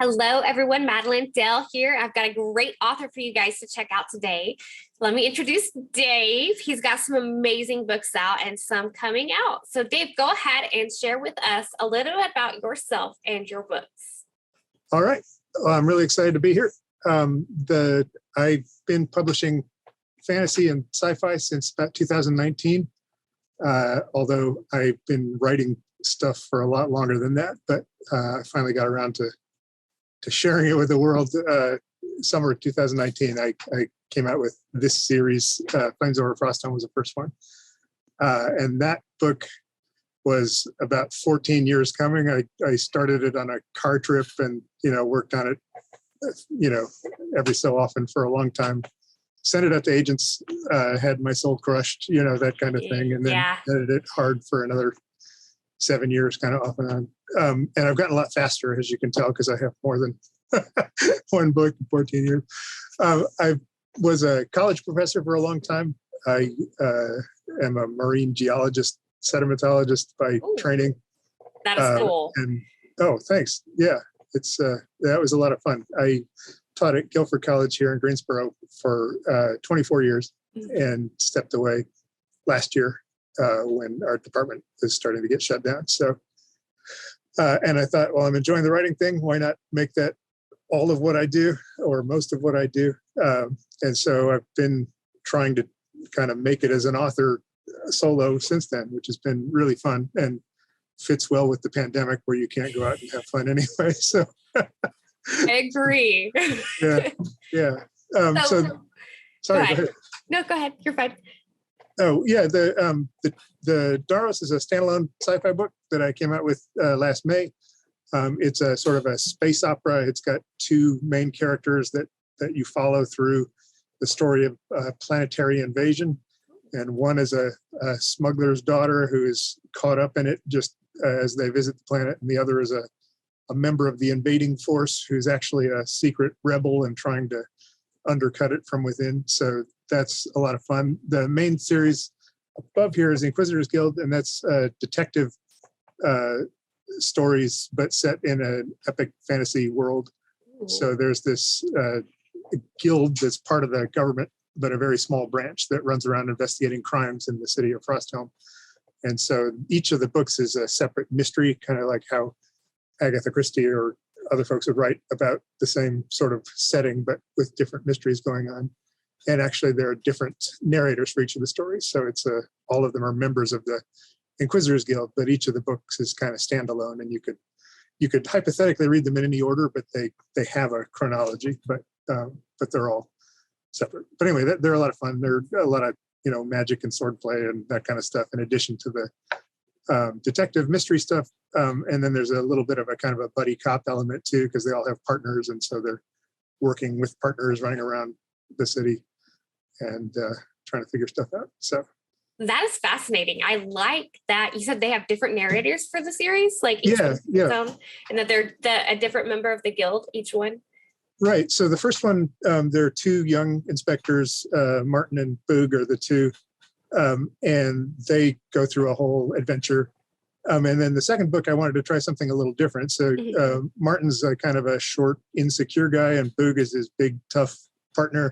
Hello, everyone. Madeline Dale here. I've got a great author for you guys to check out today. Let me introduce Dave. He's got some amazing books out and some coming out. So, Dave, go ahead and share with us a little bit about yourself and your books. All right. Well, I'm really excited to be here. I've been publishing fantasy and sci-fi since about 2019, although I've been writing stuff for a lot longer than that, but I finally got around to sharing it with the world. Summer of 2019, I came out with this series. Flames Over Frosttown was the first one. And that book was about 14 years coming. I started it on a car trip and, worked on it, every so often for a long time. Sent it out to agents, had my soul crushed, that kind of thing. And then edited it hard for another 7 years, kind of off and on. And I've gotten a lot faster, as you can tell, because I have more than one book in 14 years. I was a college professor for a long time. I am a marine geologist, sedimentologist by training. That is cool. Thanks. Yeah, that was a lot of fun. I taught at Guilford College here in Greensboro for 24 years and stepped away last year when our department was starting to get shut down. So, and I thought, well, I'm enjoying the writing thing. Why not make that all of what I do or most of what I do? And so I've been trying to kind of make it as an author solo since then, which has been really fun and fits well with the pandemic where you can't go out and have fun anyway. So I agree. Yeah. Sorry, go ahead. No, go ahead. You're fine. Oh yeah, the Daros is a standalone sci-fi book that I came out with last May. It's a sort of a space opera. It's got two main characters that you follow through the story of planetary invasion, and one is a smuggler's daughter who is caught up in it just as they visit the planet, and the other is a member of the invading force who's actually a secret rebel and trying to undercut it from within. So that's a lot of fun. The main series above here is the Inquisitors Guild, and that's detective stories, but set in an epic fantasy world. Ooh. So there's this guild that's part of the government, but a very small branch that runs around investigating crimes in the city of Frosttown. And so each of the books is a separate mystery, kind of like how Agatha Christie or other folks would write about the same sort of setting, but with different mysteries going on. And actually, there are different narrators for each of the stories. So it's all of them are members of the Inquisitors Guild, but each of the books is kind of standalone, and you could hypothetically read them in any order, but they have a chronology, but they're all separate. But anyway, they're a lot of fun. There are a lot of magic and swordplay and that kind of stuff, in addition to the detective mystery stuff. And then there's a little bit of a kind of a buddy cop element too, because they all have partners, and so they're working with partners running around the city and trying to figure stuff out. So that is fascinating. I like that you said they have different narrators for the series, like each own, and that they're a different member of the guild, each one. Right. So the first one, there are two young inspectors, Martin and Boog are the two, and they go through a whole adventure. And then the second book, I wanted to try something a little different. So Martin's kind of a short, insecure guy, and Boog is his big, tough partner.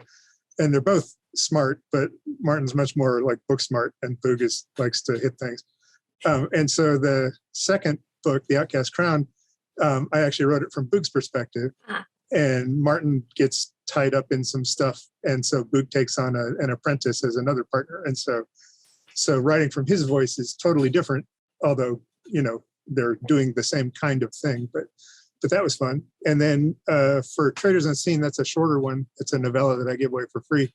And they're both smart, but Martin's much more like book smart, and Boog likes to hit things. And so the second book, The Outcast Crown, I actually wrote it from Boog's perspective. And Martin gets tied up in some stuff. And so Boog takes on an apprentice as another partner. And so writing from his voice is totally different, although, they're doing the same kind of thing. But that was fun. And then for Traders Unseen, that's a shorter one. It's a novella that I give away for free.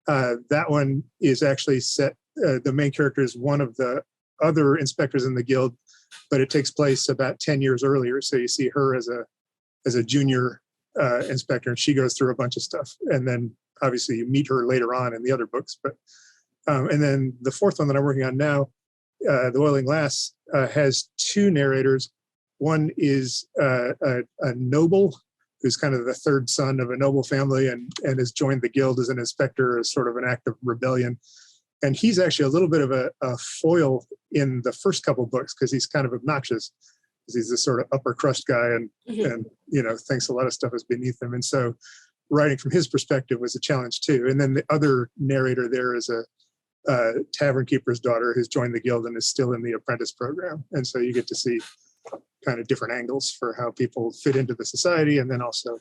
That one is actually set, the main character is one of the other inspectors in the guild, but it takes place about 10 years earlier. So you see her as a junior inspector, and she goes through a bunch of stuff. And then obviously you meet her later on in the other books. But and then the fourth one that I'm working on now, The Oiling Lass, has two narrators. One is a noble who's kind of the third son of a noble family and has joined the guild as an inspector as sort of an act of rebellion. And he's actually a little bit of a foil in the first couple books because he's kind of obnoxious. he's this sort of upper crust guy and thinks a lot of stuff is beneath him. And so writing from his perspective was a challenge too. And then the other narrator there is a tavern keeper's daughter who's joined the guild and is still in the apprentice program. And so you get to see kind of different angles for how people fit into the society and then also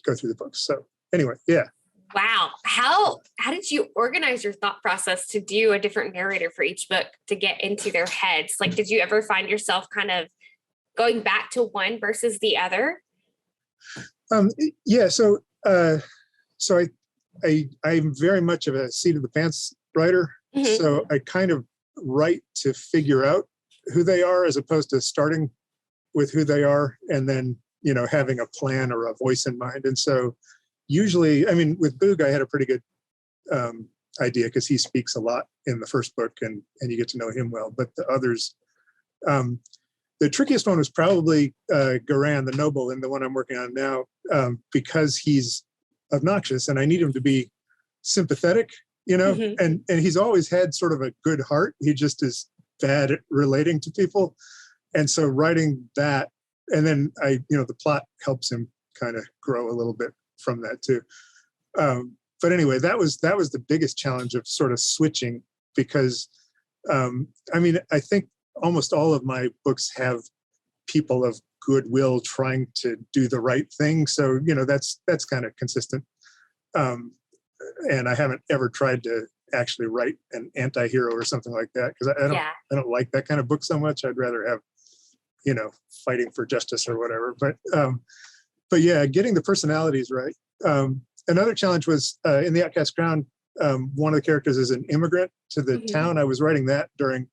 go through the books. So anyway, yeah. Wow. How did you organize your thought process to do a different narrator for each book to get into their heads? Like, did you ever find yourself kind of going back to one versus the other? Yeah. So I'm very much of a seat of the pants writer. Mm-hmm. So I kind of write to figure out who they are as opposed to starting with who they are and then, having a plan or a voice in mind. And so usually, with Boog, I had a pretty good idea because he speaks a lot in the first book and you get to know him well. But the others, the trickiest one was probably Garan, the noble, in the one I'm working on now, because he's obnoxious and I need him to be sympathetic, mm-hmm. and he's always had sort of a good heart. He just is bad at relating to people. And so writing that, and then the plot helps him kind of grow a little bit from that too. But anyway, that was the biggest challenge of sort of switching because, I think almost all of my books have people of goodwill trying to do the right thing. So, that's kind of consistent. And I haven't ever tried to actually write an anti-hero or something like that because I don't like that kind of book so much. I'd rather have, fighting for justice or whatever. But yeah, getting the personalities right. Another challenge was in the Outcast Ground, one of the characters is an immigrant to the mm-hmm. town. I was writing that during,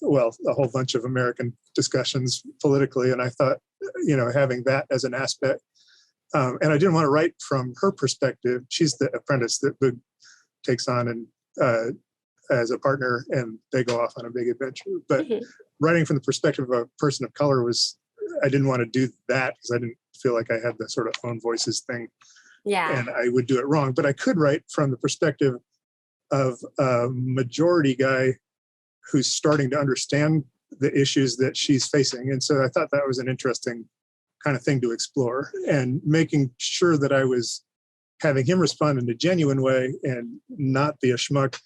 a whole bunch of American discussions politically. And I thought, having that as an aspect, and I didn't want to write from her perspective. She's the apprentice that Boog takes on and as a partner, and they go off on a big adventure. But mm-hmm. writing from the perspective of a person of color I didn't want to do that because I didn't feel like I had the sort of own voices thing. Yeah. And I would do it wrong. But I could write from the perspective of a majority guy who's starting to understand the issues that she's facing. And so I thought that was an interesting kind of thing to explore and making sure that I was having him respond in a genuine way and not be a schmuck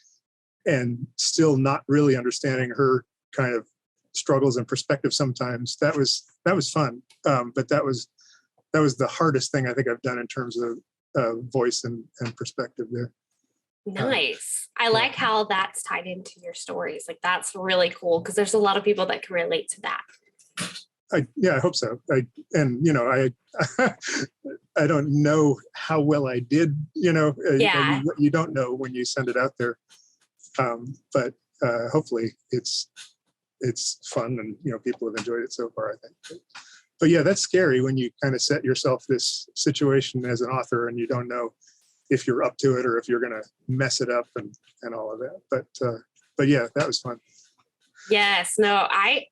and still not really understanding her kind of struggles and perspective sometimes. That was fun. But that was the hardest thing I think I've done in terms of voice and perspective there. Nice. I like how that's tied into your stories. Like that's really cool because there's a lot of people that can relate to that. I hope so. I don't know how well I did, you don't know when you send it out there. But hopefully it's fun and, people have enjoyed it so far, I think. But yeah, that's scary when you kind of set yourself this situation as an author and you don't know if you're up to it or if you're going to mess it up and all of that. But yeah, that was fun. Yes. No, I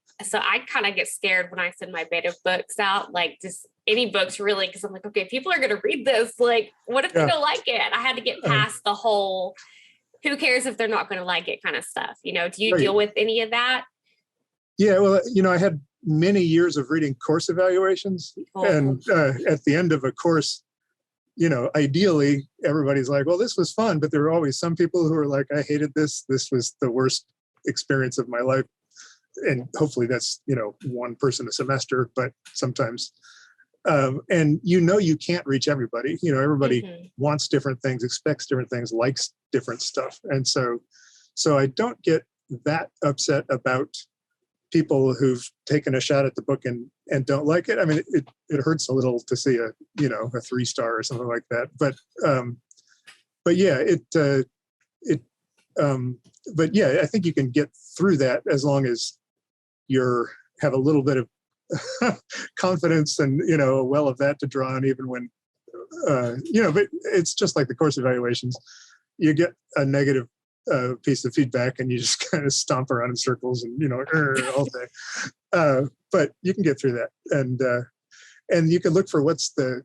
kind of get scared when I send my beta books out, like just any books really, because I'm like, okay, people are going to read this. Like, what if they don't like it? I had to get past the whole, who cares if they're not going to like it kind of stuff. Do you deal with any of that? Yeah, well, I had many years of reading course evaluations. Oh. And at the end of a course, ideally everybody's like, well, this was fun. But there were always some people who were like, I hated this. This was the worst experience of my life. And hopefully that's, one person a semester, but sometimes, and you can't reach everybody, everybody mm-hmm. wants different things, expects different things, likes different stuff. And so I don't get that upset about people who've taken a shot at the book and don't like it. I mean, it hurts a little to see a 3-star or something like that. But yeah, but yeah, I think you can get through that as long as have a little bit of confidence and, a well of that to draw on even when, but it's just like the course evaluations. You get a negative piece of feedback and you just kind of stomp around in circles and, all day. But you can get through that. And you can look for what's the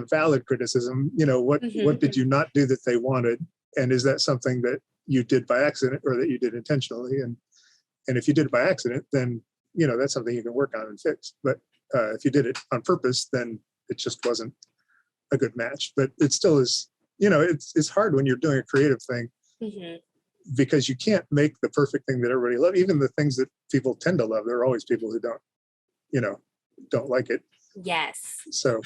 valid criticism, what did you not do that they wanted? And is that something that you did by accident or that you did intentionally? And if you did it by accident, then, that's something you can work on and fix. But if you did it on purpose, then it just wasn't a good match. But it still is, it's hard when you're doing a creative thing, because you can't make the perfect thing that everybody loves. Even the things that people tend to love, there are always people who don't like it. Yes. So,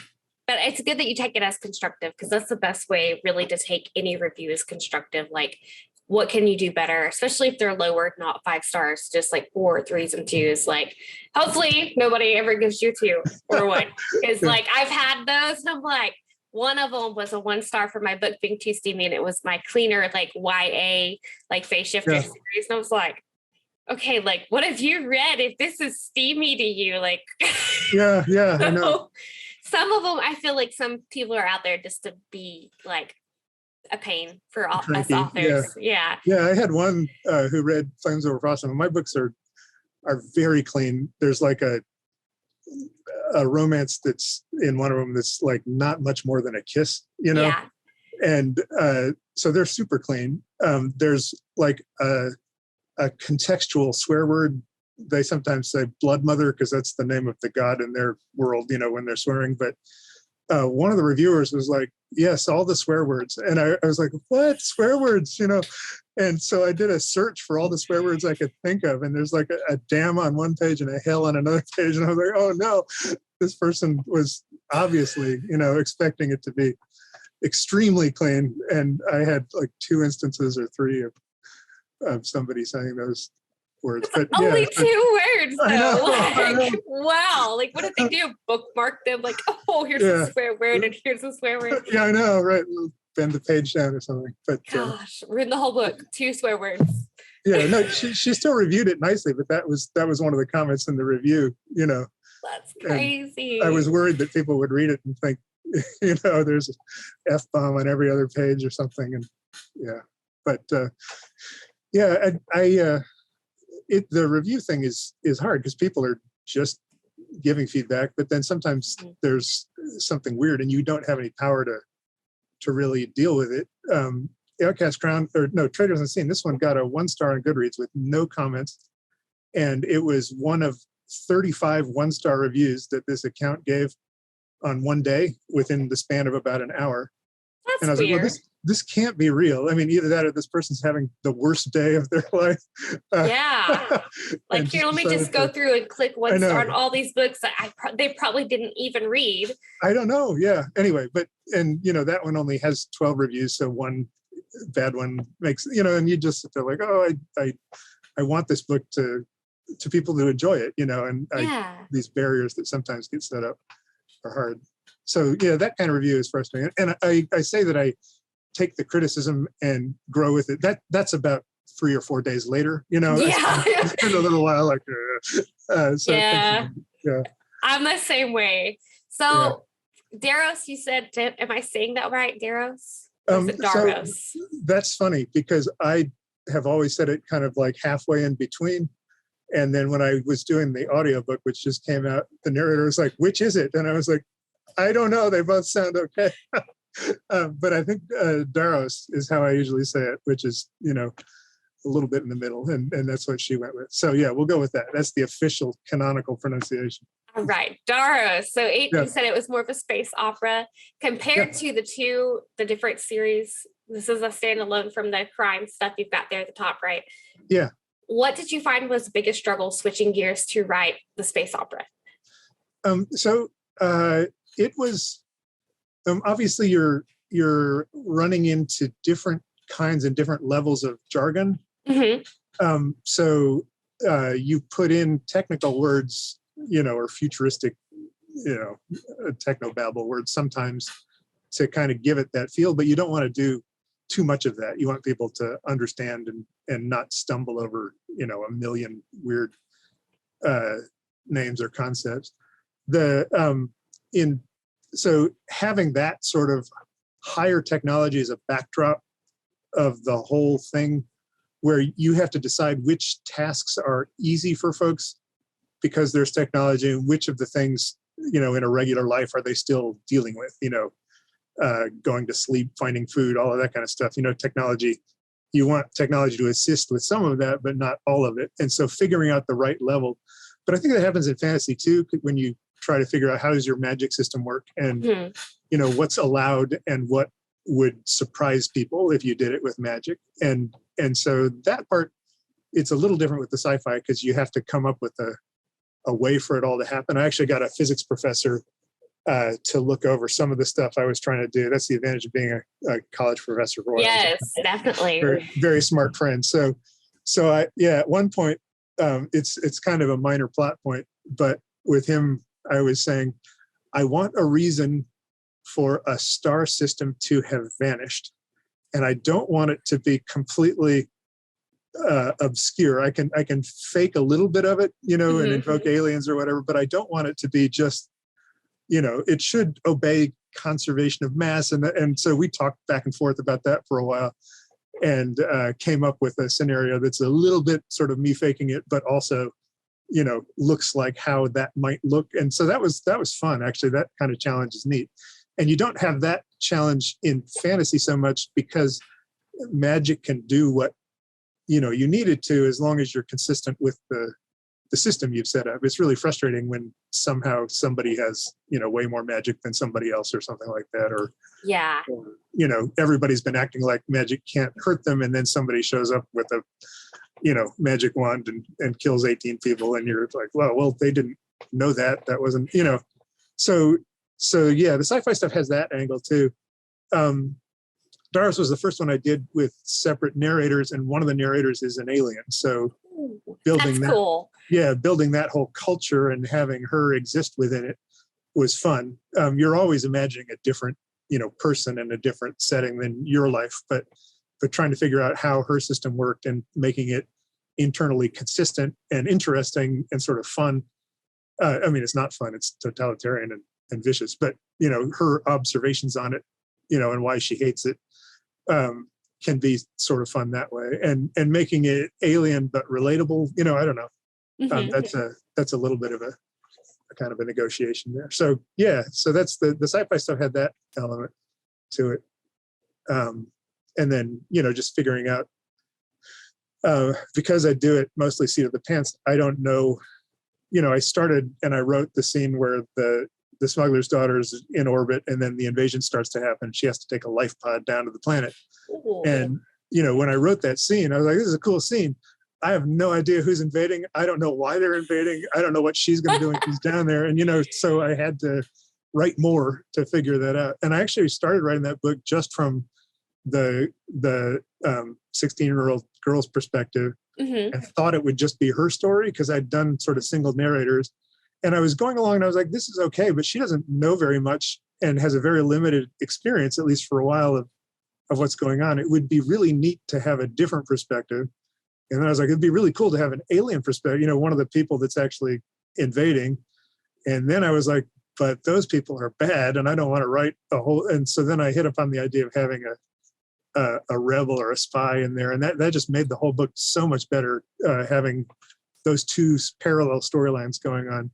but it's good that you take it as constructive, because that's the best way really to take any review as constructive. Like, what can you do better? Especially if they're lower, not 5 stars, just like 4, 3s, and 2s. Like, hopefully nobody ever gives you 2 or 1. Because like I've had those, and I'm like, one of them was a 1 star for my book being too steamy, and it was my cleaner, like YA, like phase shifter series. And I was like, okay, like, what have you read if this is steamy to you? Like, yeah, I know. Some of them, I feel like some people are out there just to be like a pain for all us authors. Yeah. I had one who read Flames Over Frostum. My books are very clean. There's like a romance that's in one of them that's like not much more than a kiss, and so they're super clean. There's like a contextual swear word. They sometimes say blood mother because that's the name of the god in their world, when they're swearing. But one of the reviewers was like, yes, all the swear words. And I was like, what swear words, And so I did a search for all the swear words I could think of. And there's like a damn on one page and a hell on another page. And I was like, oh no, this person was obviously, expecting it to be extremely clean. And I had like 2 instances or 3 of somebody saying those words. But only 2 words though. I know. Wow. Like, what did they do? Bookmark them? Like, oh, here's a swear word and here's a swear word. Yeah, I know, right? We'll bend the page down or something. But gosh, read the whole book. 2 swear words. Yeah, no, she still reviewed it nicely, but that was one of the comments in the review. That's crazy. And I was worried that people would read it and think, there's an F-bomb on every other page or something. And the review thing is hard because people are just giving feedback, but then sometimes there's something weird and you don't have any power to really deal with it. Outcast Crown, Traders Unseen, this one got a 1 star on Goodreads with no comments. And it was one of 35 1-star reviews that this account gave on one day within the span of about an hour. That's and I was weird. like, well, this can't be real. I mean, either that or this person's having the worst day of their life. Yeah. Like, here, let me just go through and click 1 star on all these books that they probably didn't even read. I don't know. Yeah. Anyway, that one only has 12 reviews. So one bad one makes, and you just feel like, oh, I want this book to people to enjoy it, these barriers that sometimes get set up are hard. So yeah, that kind of review is frustrating. And I say that I take the criticism and grow with it. That's about 3 or 4 days later, It's been a little while, like, I'm the same way. So Daros, you said, am I saying that right? Daros? Daros? So that's funny because I have always said it kind of like halfway in between. And then when I was doing the audiobook, which just came out, the narrator was like, which is it? And I was like, I don't know. They both sound okay. But I think Daros is how I usually say it, which is, a little bit in the middle. And that's what she went with. So yeah, we'll go with that. That's the official canonical pronunciation. All right. Daros. So you said it was more of a space opera compared to the different series. This is a standalone from the crime stuff you've got there at the top, right? Yeah. What did you find was the biggest struggle switching gears to write the space opera? It was obviously you're running into different kinds and different levels of jargon. Mm-hmm. You put in technical words, or futuristic, technobabble words sometimes to kind of give it that feel, but you don't want to do too much of that. You want people to understand and not stumble over, a million weird names or concepts. So having that sort of higher technology as a backdrop of the whole thing, where you have to decide which tasks are easy for folks because there's technology, and which of the things, in a regular life are they still dealing with, going to sleep, finding food, all of that kind of stuff. Technology, you want technology to assist with some of that, but not all of it. And so figuring out the right level. But I think that happens in fantasy too, when you try to figure out how does your magic system work, and what's allowed and what would surprise people if you did it with magic. And so that part, it's a little different with the sci-fi because you have to come up with a way for it all to happen. I actually got a physics professor to look over some of the stuff I was trying to do. That's the advantage of being a college professor. Yes, definitely. Very, very smart friend. So at one point, it's kind of a minor plot point, but with him, I was saying, I want a reason for a star system to have vanished, and I don't want it to be completely obscure. I can fake a little bit of it, and invoke aliens or whatever, but I don't want it to be just, it should obey conservation of mass. And so we talked back and forth about that for a while, and came up with a scenario that's a little bit sort of me faking it, but also, looks like how that might look. And so that was fun. Actually, that kind of challenge is neat. And you don't have that challenge in fantasy so much because magic can do what, you need it to, as long as you're consistent with the system you've set up. It's really frustrating when somehow somebody has, way more magic than somebody else or something like that. Or, everybody's been acting like magic can't hurt them. And then somebody shows up with a, magic wand and kills 18 people. And you're like, well, they didn't know that. That wasn't, So yeah, the sci-fi stuff has that angle too. Daros was the first one I did with separate narrators, and one of the narrators is an alien. So building that, cool. Yeah, building that whole culture and having her exist within it was fun. You're always imagining a different, person in a different setting than your life, but trying to figure out how her system worked and making it internally consistent and interesting and sort of fun. It's not fun; it's totalitarian and vicious. But her observations on it, and why she hates it, can be sort of fun that way. And making it alien but relatable, I don't know. That's a little bit of a kind of a negotiation there. So yeah, so that's the sci-fi stuff had that element to it. And then, just figuring out, because I do it mostly seat of the pants, I don't know, I started and I wrote the scene where the smuggler's daughter's in orbit, and then the invasion starts to happen. She has to take a life pod down to the planet. Ooh. And, when I wrote that scene, I was like, this is a cool scene. I have no idea who's invading. I don't know why they're invading. I don't know what she's going to do when she's down there. And, so I had to write more to figure that out. And I actually started writing that book just from the 16-year-old girl's perspective, and thought it would just be her story because I'd done sort of single narrators. And I was going along and I was like, this is okay, but she doesn't know very much and has a very limited experience, at least for a while, of what's going on. It would be really neat to have a different perspective. And then I was like, it'd be really cool to have an alien perspective, one of the people that's actually invading. And then I was like, but those people are bad and I don't want to write a whole. And so then I hit upon the idea of having a rebel or a spy in there. And that just made the whole book so much better, having those two parallel storylines going on.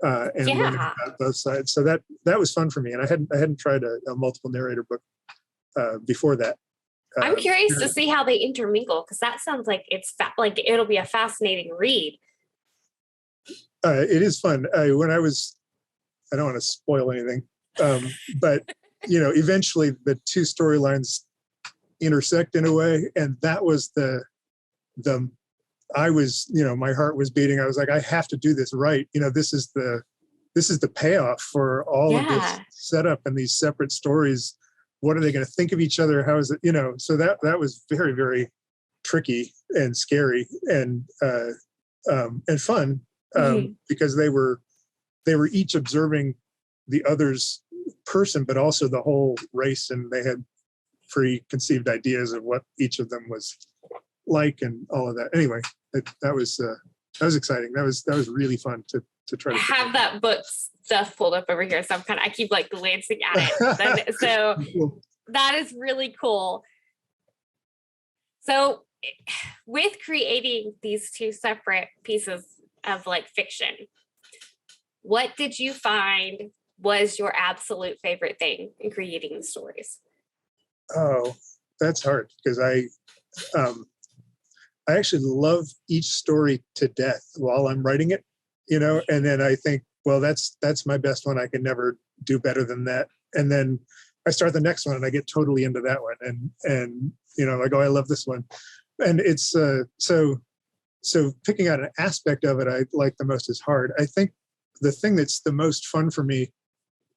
And learning about both sides. So that was fun for me. And I hadn't tried a multiple narrator book before that. I'm curious to see how they intermingle, because that sounds like like it'll be a fascinating read. It is fun. When I don't want to spoil anything, but eventually the two storylines intersect in a way, and that was I was, my heart was beating. I was like, I have to do this right. This is the payoff for all of this setup and these separate stories. What are they going to think of each other? How is it, so that was very, very tricky and scary and fun, because they were each observing the other's person, but also the whole race. And they had preconceived ideas of what each of them was like and all of that. Anyway, that was exciting. That was really fun to try to have that book stuff pulled up over here. So I keep like glancing at it. So that is really cool. So with creating these two separate pieces of like fiction, what did you find was your absolute favorite thing in creating the stories? Oh, that's hard because I actually love each story to death while I'm writing it. and then I think, well, that's my best one. I can never do better than that. And then I start the next one and I get totally into that one. And like, oh, I love this one. And it's so picking out an aspect of it I like the most is hard. I think the thing that's the most fun for me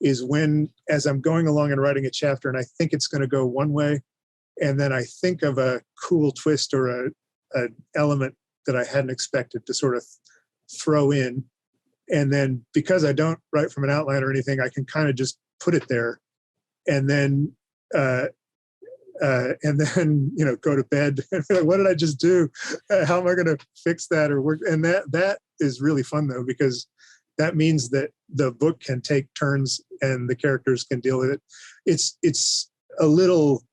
is when, as I'm going along and writing a chapter and I think it's going to go one way, and then I think of a cool twist or an element that I hadn't expected to sort of throw in. And then because I don't write from an outline or anything, I can kind of just put it there and then go to bed and be like, what did I just do? How am I going to fix that or work? And that is really fun though, because that means that the book can take turns and the characters can deal with it. It's a little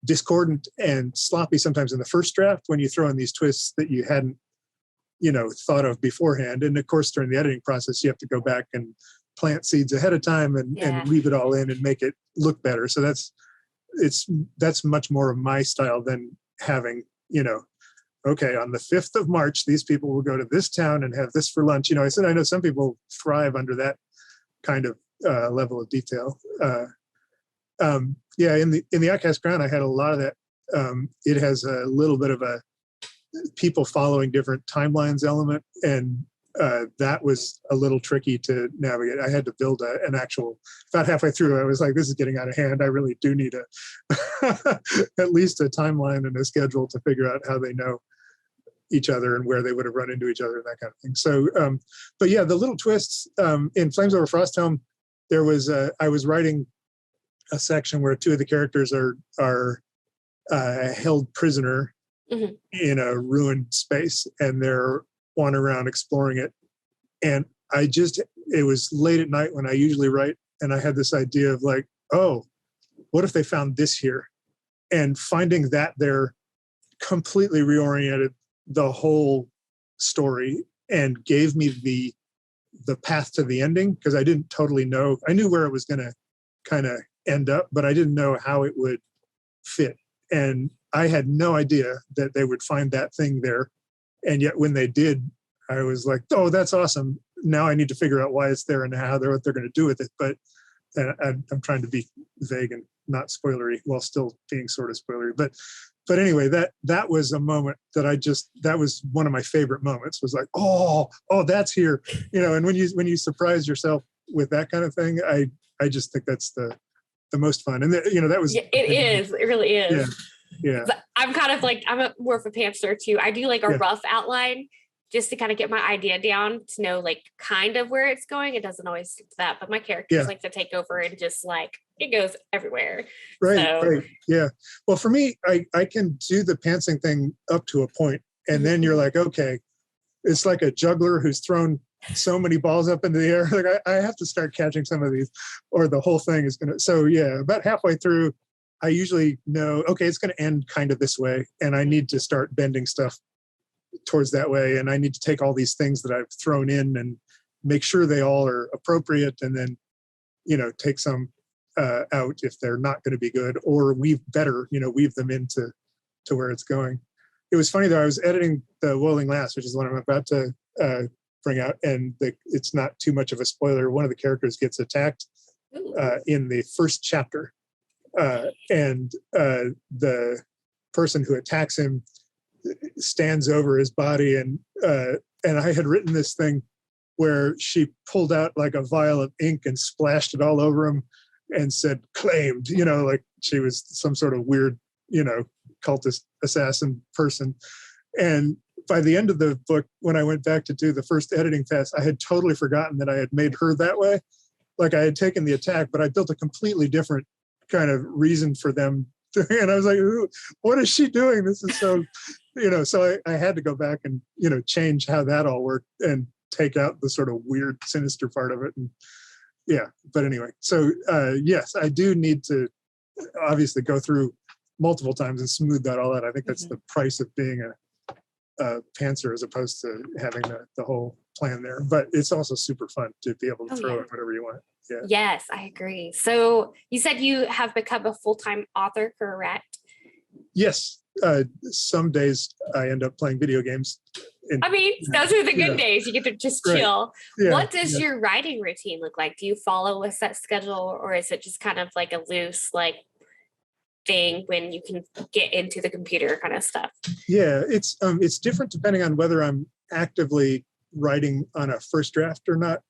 discordant and sloppy sometimes in the first draft when you throw in these twists that you hadn't, thought of beforehand. And of course, during the editing process, you have to go back and plant seeds ahead of time and weave it all in and make it look better. So that's much more of my style than having, okay, on the 5th of March, these people will go to this town and have this for lunch. I said, I know some people thrive under that kind of level of detail. In the Outcast Crown, I had a lot of that. It has a little bit of a people following different timelines element, and that was a little tricky to navigate. I had to build an actual, about halfway through, I was like, this is getting out of hand. I really do need at least a timeline and a schedule to figure out how they know each other and where they would have run into each other and that kind of thing. So, but yeah, the little twists in Flames Over Frosthelm, there was, I was writing a section where two of the characters are held prisoner in a ruined space, and they're wandering around exploring it. And it was late at night when I usually write, and I had this idea of like, oh, what if they found this here? And finding that there completely reoriented the whole story and gave me the path to the ending, because I didn't totally know. I knew where it was going to kind of end up, but I didn't know how it would fit. And I had no idea that they would find that thing there. And yet when they did, I was like, oh, that's awesome. Now I need to figure out why it's there and what they're going to do with it. But I'm trying to be vague and not spoilery while still being sort of spoilery. But anyway, that was a moment that was one of my favorite moments, was like, oh, that's here. And when you surprise yourself with that kind of thing, I just think that's the most fun. And that was, it is, it really is. Yeah. I'm kind of like, I'm more of a pantser too. I do like a rough outline just to kind of get my idea down to know like kind of where it's going. It doesn't always stick to that, but my characters like to take over and just like, it goes everywhere. Right. Yeah. Well, for me, I can do the pantsing thing up to a point, and then you're like, okay, it's like a juggler who's thrown so many balls up into the air. Like I have to start catching some of these, or the whole thing is gonna. So yeah, about halfway through, I usually know, okay, it's going to end kind of this way, and I need to start bending stuff towards that way, and I need to take all these things that I've thrown in and make sure they all are appropriate, and then take some out if they're not going to be good, or weave them into where it's going. It was funny though, I was editing the Woiling Lass, which is what I'm about to bring out, and it's not too much of a spoiler. One of the characters gets attacked in the first chapter. And the person who attacks him stands over his body, and I had written this thing where she pulled out like a vial of ink and splashed it all over him and said claimed, like she was some sort of weird, cultist assassin person. And by the end of the book, when I went back to do the first editing test, I had totally forgotten that I had made her that way. Like I had taken the attack, but I built a completely different kind of reason for them. And I was like, what is she doing? This is so, so I had to go back and, change how that all worked and take out the sort of weird, sinister part of it. And but anyway, so yes, I do need to obviously go through multiple times and smooth that all out. I think that's the price of being a pantser as opposed to having the whole plan there. But it's also super fun to be able to throw in whatever you want. Yeah. Yes, I agree. So you said you have become a full-time author, correct? Yes. Some days I end up playing video games And, I mean, those are the good yeah, days. You get to just right. chill. Yeah, What does yeah. your writing routine look like? Do you follow a set schedule, or is it just kind of like a loose like thing when you can get into the computer kind of stuff? Yeah, it's different depending on whether I'm actively writing on a first draft or not.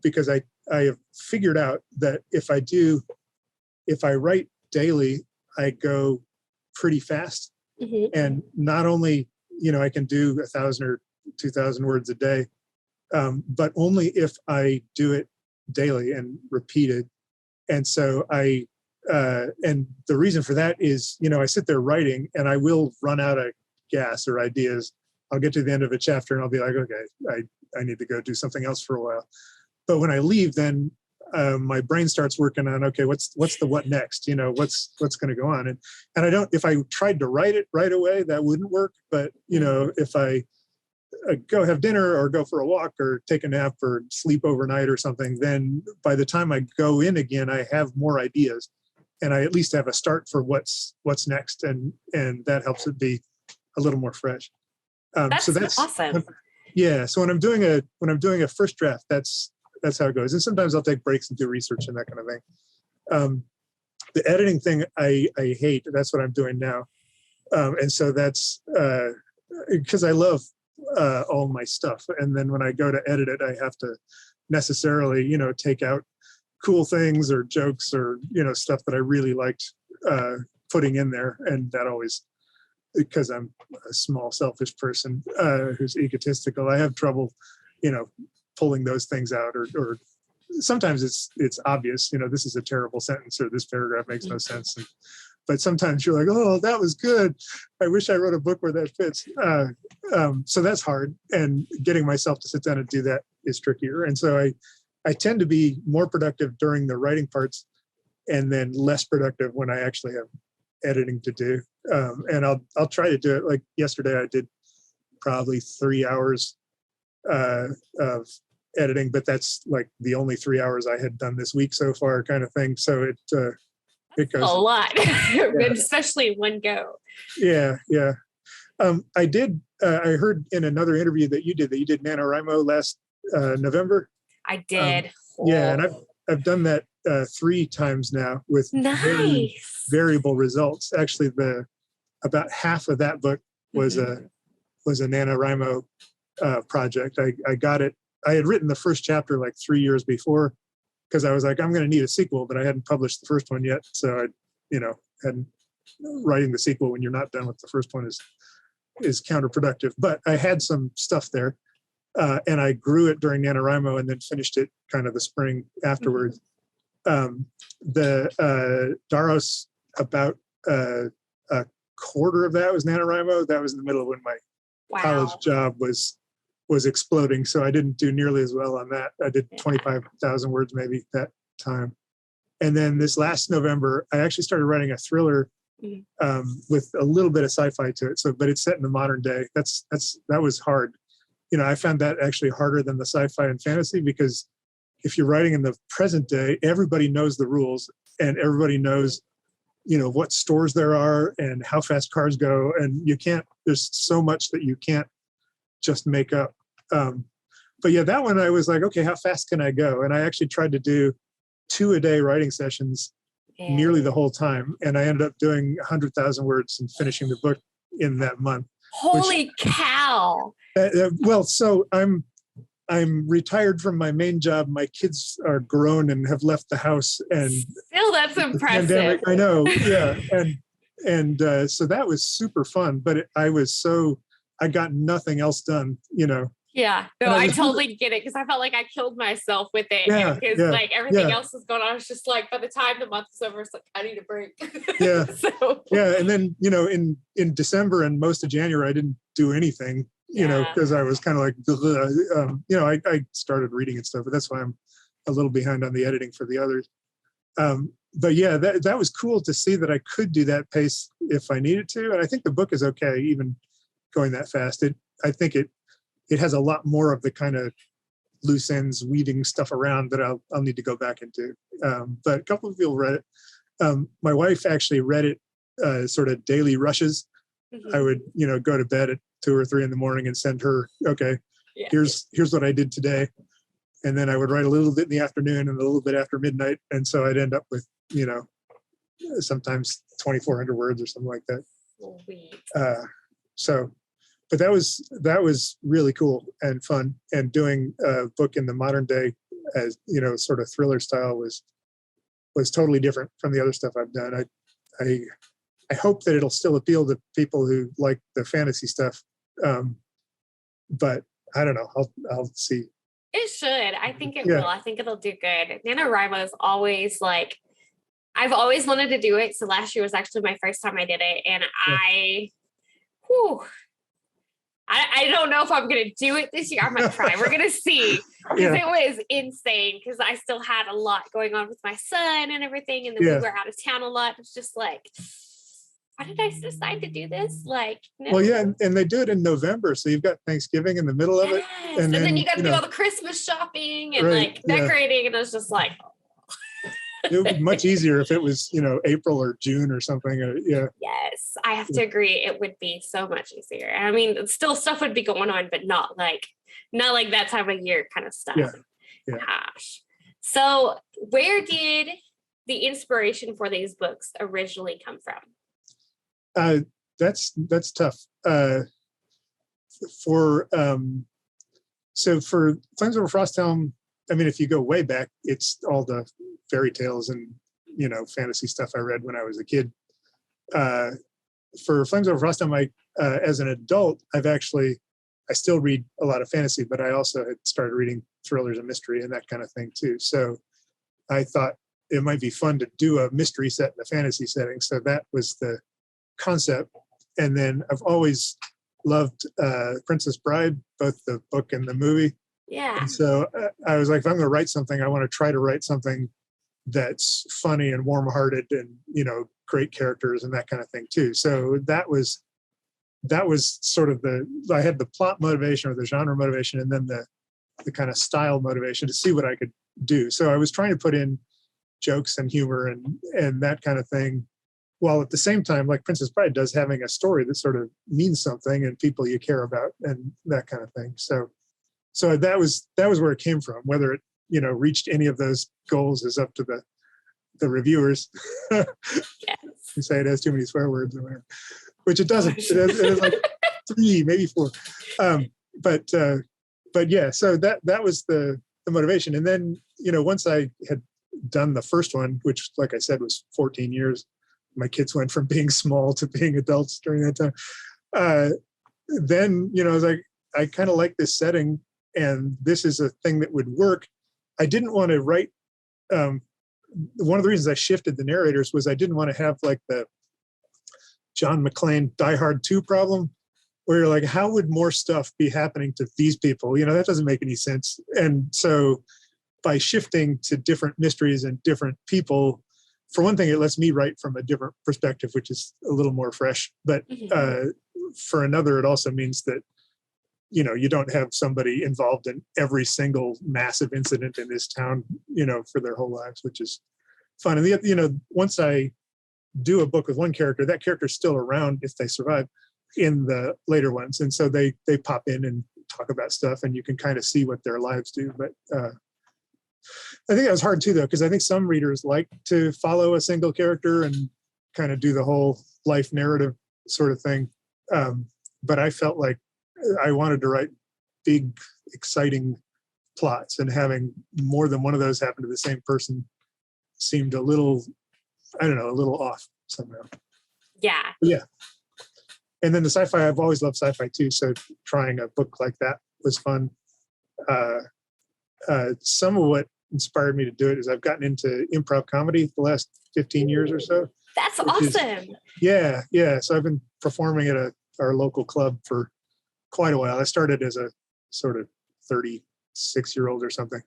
Because I have figured out that if I write daily, I go pretty fast. And not only, I can do 1,000 or 2,000 words a day, but only if I do it daily and repeated. And so and the reason for that is, I sit there writing and I will run out of gas or ideas. I'll get to the end of a chapter and I'll be like, okay, I need to go do something else for a while. But when I leave, then my brain starts working on, okay, what's the what next? What's going to go on? And I don't, if I tried to write it right away, that wouldn't work. But, if I go have dinner or go for a walk or take a nap or sleep overnight or something, then by the time I go in again, I have more ideas and I at least have a start for what's next. And that helps it be a little more fresh. That's so that's awesome. Yeah. So when I'm doing a first draft, that's how it goes. And sometimes I'll take breaks and do research and that kind of thing. The editing thing, I hate. That's what I'm doing now. And so that's because I love all my stuff. And then when I go to edit it, I have to necessarily, take out cool things or jokes or, stuff that I really liked putting in there. And that always, because I'm a small, selfish person who's egotistical, I have trouble, pulling those things out, or sometimes it's obvious, this is a terrible sentence or this paragraph makes no sense. But sometimes you're like, oh, that was good. I wish I wrote a book where that fits. So that's hard. And getting myself to sit down and do that is trickier. And so I tend to be more productive during the writing parts and then less productive when I actually have editing to do. And I'll try to do it. Like yesterday, I did probably 3 hours of editing, but that's like the only 3 hours I had done this week so far, kind of thing. So it goes a lot, especially in one go. Yeah. I did. I heard in another interview that you did NaNoWriMo last November. I did. Yeah, and I've done that 3 times now with very variable results. Actually, about half of that book was a NaNoWriMo project. I got it. I had written the first chapter like 3 years before because I was like, I'm going to need a sequel, but I hadn't published the first one yet. So I, hadn't writing the sequel when you're not done with the first one is counterproductive. But I had some stuff there, and I grew it during NaNoWriMo and then finished it kind of the spring afterwards. The Daros, about a quarter of that was NaNoWriMo. That was in the middle of when my college job was exploding, so I didn't do nearly as well on that. I did 25,000 words maybe that time. And then this last November, I actually started writing a thriller with a little bit of sci-fi to it. But it's set in the modern day. That was hard. I found that actually harder than the sci-fi and fantasy, because if you're writing in the present day, everybody knows the rules and everybody knows, what stores there are and how fast cars go. And there's so much that you can't just make up. But yeah, that one I was like, okay, how fast can I go? And I actually tried to do 2 a day writing sessions nearly the whole time. And I ended up doing 100,000 words and finishing the book in that month. Holy cow. Well, so I'm retired from my main job. My kids are grown and have left the house. And still, that's impressive. Pandemic, I know. Yeah. And so that was super fun, but I got nothing else done, Yeah, no, I totally get it, because I felt like I killed myself with it. Because like everything else was going on. I was just like, by the time the month was over, it's like, I need a break. Yeah. Yeah. And then, in December and most of January, I didn't do anything, because I was kind of like, I started reading and stuff, but that's why I'm a little behind on the editing for the others. But yeah, that was cool to see that I could do that pace if I needed to. And I think the book is okay, even going that fast. I think it has a lot more of the kind of loose ends, weeding stuff around that I'll need to go back and do. But a couple of people read it. My wife actually read it sort of daily rushes. I would, go to bed at 2 or 3 in the morning and send her, okay, Yeah. here's what I did today. And then I would write a little bit in the afternoon and a little bit after midnight. And so I'd end up with, sometimes 2,400 words or something like that. Sweet. But that was really cool and fun. And doing a book in the modern day as, sort of thriller style was totally different from the other stuff I've done. I hope that it'll still appeal to people who like the fantasy stuff. But I don't know. I'll see. It should. I think it will. I think it'll do good. NaNoWriMo is always like, I've always wanted to do it. So last year was actually my first time I did it. And I don't know if I'm going to do it this year. I might try. We're going to see. Because it was insane. Because I still had a lot going on with my son and everything. And then we were out of town a lot. It's just like, why did I decide to do this? Like, no. Well, yeah. And they do it in November. So you've got Thanksgiving in the middle of it. And then you got to do all the Christmas shopping and like decorating. And it was just like, it would be much easier if it was, April or June or something. Yes, I have to agree. It would be so much easier. I mean, still stuff would be going on, but not like that time of year kind of stuff. Yeah. Gosh. So where did the inspiration for these books originally come from? That's tough. For Flames Over Frosthelm, I mean, if you go way back, it's all the fairy tales and, fantasy stuff I read when I was a kid. For Flames Over Frosthelm, as an adult, I still read a lot of fantasy, but I also had started reading thrillers and mystery and that kind of thing too. So I thought it might be fun to do a mystery set in a fantasy setting. So that was the concept. And then I've always loved Princess Bride, both the book and the movie. Yeah. And so I was like, if I'm going to write something, I want to try to write something that's funny and warm-hearted and, great characters and that kind of thing too. So that was sort of I had the plot motivation or the genre motivation and then the kind of style motivation to see what I could do. So I was trying to put in jokes and humor and that kind of thing, while at the same time, like Princess Bride does, having a story that sort of means something and people you care about and that kind of thing. So that was where it came from. Whether it, reached any of those goals is up to the reviewers. Yes. Who say it has too many swear words or whatever, which it doesn't. It has like 3, maybe 4. But yeah, so that was the motivation. And then, once I had done the first one, which, like I said, was 14 years, my kids went from being small to being adults during that time. Then, I was like, I kind of like this setting and this is a thing that would work. I didn't want to write, one of the reasons I shifted the narrators was I didn't want to have like the John McClane Die Hard 2 problem, where you're like, how would more stuff be happening to these people? That doesn't make any sense. And so by shifting to different mysteries and different people, for one thing, it lets me write from a different perspective, which is a little more fresh. But for another, it also means that, you don't have somebody involved in every single massive incident in this town, for their whole lives, which is fun. And, once I do a book with one character, that character's still around if they survive in the later ones. And so they pop in and talk about stuff and you can kind of see what their lives do. But I think that was hard too, though, because I think some readers like to follow a single character and kind of do the whole life narrative sort of thing. But I felt like I wanted to write big, exciting plots, and having more than one of those happen to the same person seemed a little off somehow. Yeah. Yeah. And then the sci-fi, I've always loved sci-fi too. So trying a book like that was fun. Some of what inspired me to do it is I've gotten into improv comedy the last 15 years or so. That's awesome. Yeah. So I've been performing at our local club for quite a while. I started as a sort of 36-year-old or something.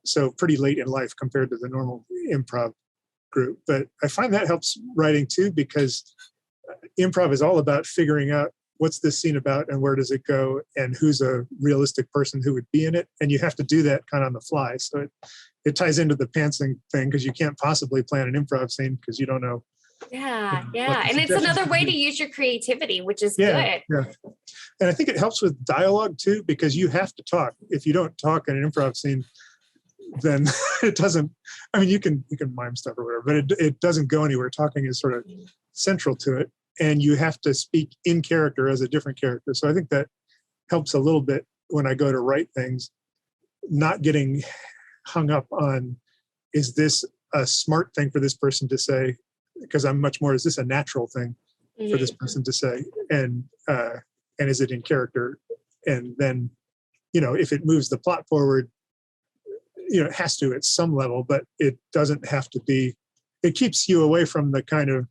So pretty late in life compared to the normal improv group. But I find that helps writing too, because improv is all about figuring out what's this scene about and where does it go and who's a realistic person who would be in it. And you have to do that kind of on the fly. So it ties into the pantsing thing, because you can't possibly plan an improv scene because you don't know Yeah, you know, what the and it's suggestions another can way be. to use your creativity, which is Yeah, good. yeah. And I think it helps with dialogue too, because you have to talk. If you don't talk in an improv scene, then it doesn't, I mean, you can mime stuff or whatever, but it doesn't go anywhere. Talking is sort of central to it. And you have to speak in character as a different character. So I think that helps a little bit when I go to write things, not getting hung up on, is this a smart thing for this person to say? Because I'm much more, is this a natural thing for this person to say? And is it in character? And then, you know, if it moves the plot forward, you know, it has to at some level, but it doesn't have to be, it keeps you away from the kind of,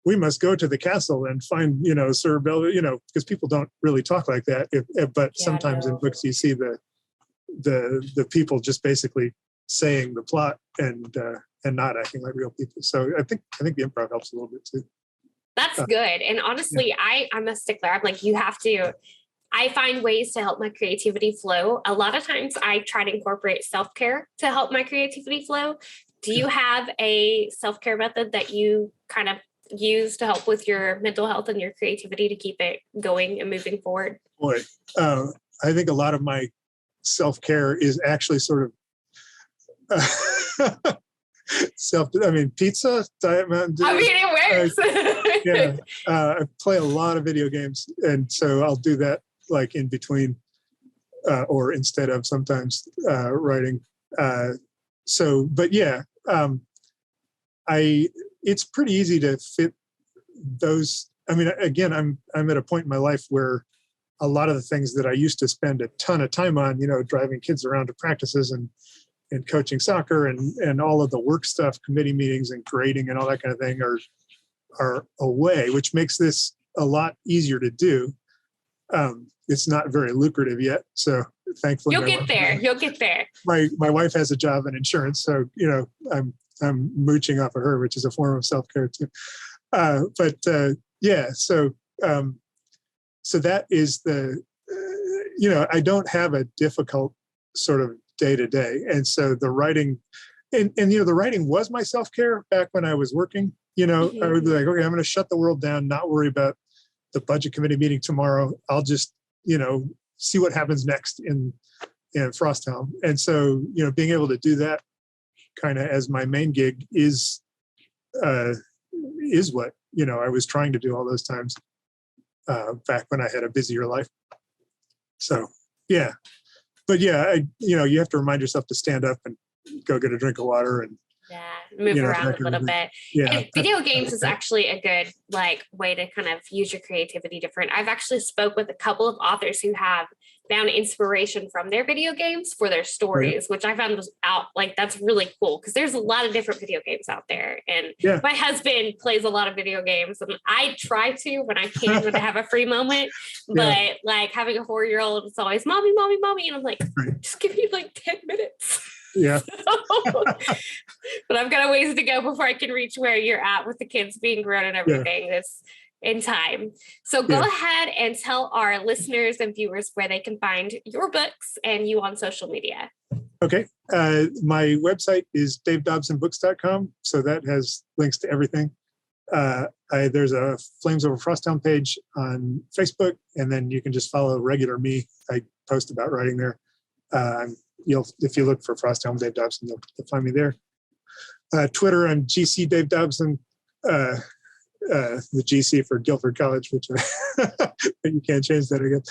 we must go to the castle and find, you know, Sir Bell, you know, because people don't really talk like that. But sometimes in books you see the people just basically saying the plot and not acting like real people. So I think the improv helps a little bit too. That's good. And honestly, I'm a stickler. I'm like, you have to, I find ways to help my creativity flow. A lot of times I try to incorporate self-care to help my creativity flow. Do you have a self-care method that you kind of use to help with your mental health and your creativity to keep it going and moving forward? Boy, I think a lot of my self-care is actually sort of pizza, Diet Mountain Dew. I mean, it works. I play a lot of video games, and so I'll do that like in between or instead of sometimes writing. It's pretty easy to fit those. I mean, again, I'm at a point in my life where a lot of the things that I used to spend a ton of time on, you know, driving kids around to practices and coaching soccer and all of the work stuff, committee meetings and grading and all that kind of thing are away, which makes this a lot easier to do. It's not very lucrative yet, so thankfully You'll get there. My wife has a job in insurance, so you know I'm mooching off of her, which is a form of self-care too. So that is the I don't have a difficult sort of day to day, and so the writing and the writing was my self-care back when I was working. I would be like, okay, I'm going to shut the world down, not worry about the budget committee meeting tomorrow. I'll just see what happens next in Frosthelm. And so being able to do that kind of as my main gig is what I was trying to do all those times back when I had a busier life. So yeah, but yeah, you have to remind yourself to stand up and go get a drink of water and move around a little bit. Yeah, and video games is actually a good way to kind of use your creativity different. I've actually spoke with a couple of authors who have found inspiration from their video games for their stories, which I found was that's really cool because there's a lot of different video games out there. And my husband plays a lot of video games and I try to when I can when I have a free moment, but having a 4-year-old, it's always mommy. And I'm like, just give me 10 minutes. Yeah. But I've got a ways to go before I can reach where you're at with the kids being grown and everything. That's in time. So go ahead and tell our listeners and viewers where they can find your books and you on social media. Okay. My website is davedobsonbooks.com. So that has links to everything. There's a Flames Over Frosttown page on Facebook, and then you can just follow regular me. I post about writing there. If you look for Frosthelm Dave Dobson, you'll find me there. Twitter, I'm GC Dave Dobson, the GC for Guilford College, which you can't change that, I guess.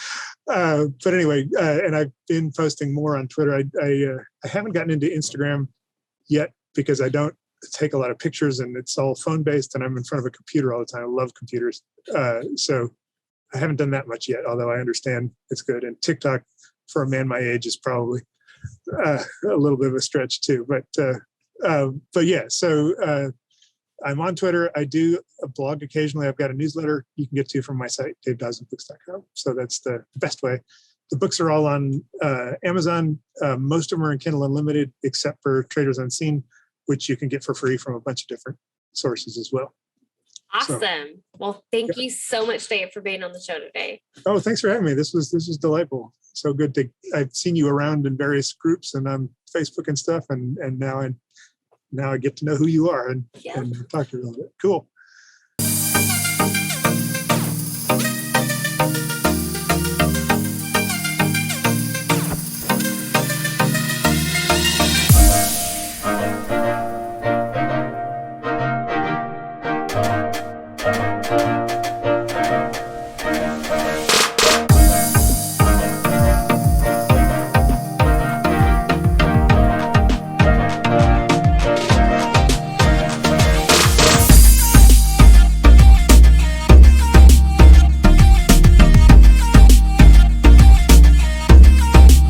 But anyway, and I've been posting more on Twitter. I haven't gotten into Instagram yet because I don't take a lot of pictures and it's all phone based and I'm in front of a computer all the time. I love computers. So I haven't done that much yet, although I understand it's good. And TikTok for a man my age is probably a little bit of a stretch too, but yeah. So I'm on Twitter. I do a blog occasionally. I've got a newsletter you can get to from my site, davedobsonbooks.com. So that's the best way. The books are all on Amazon. Most of them are in Kindle Unlimited, except for Traders Unseen, which you can get for free from a bunch of different sources as well. Awesome. So, well, thank you so much, Dave, for being on the show today. Oh, thanks for having me. This was delightful. So good I've seen you around in various groups and on Facebook and stuff, and now I get to know who you are and talk to you a little bit. Cool.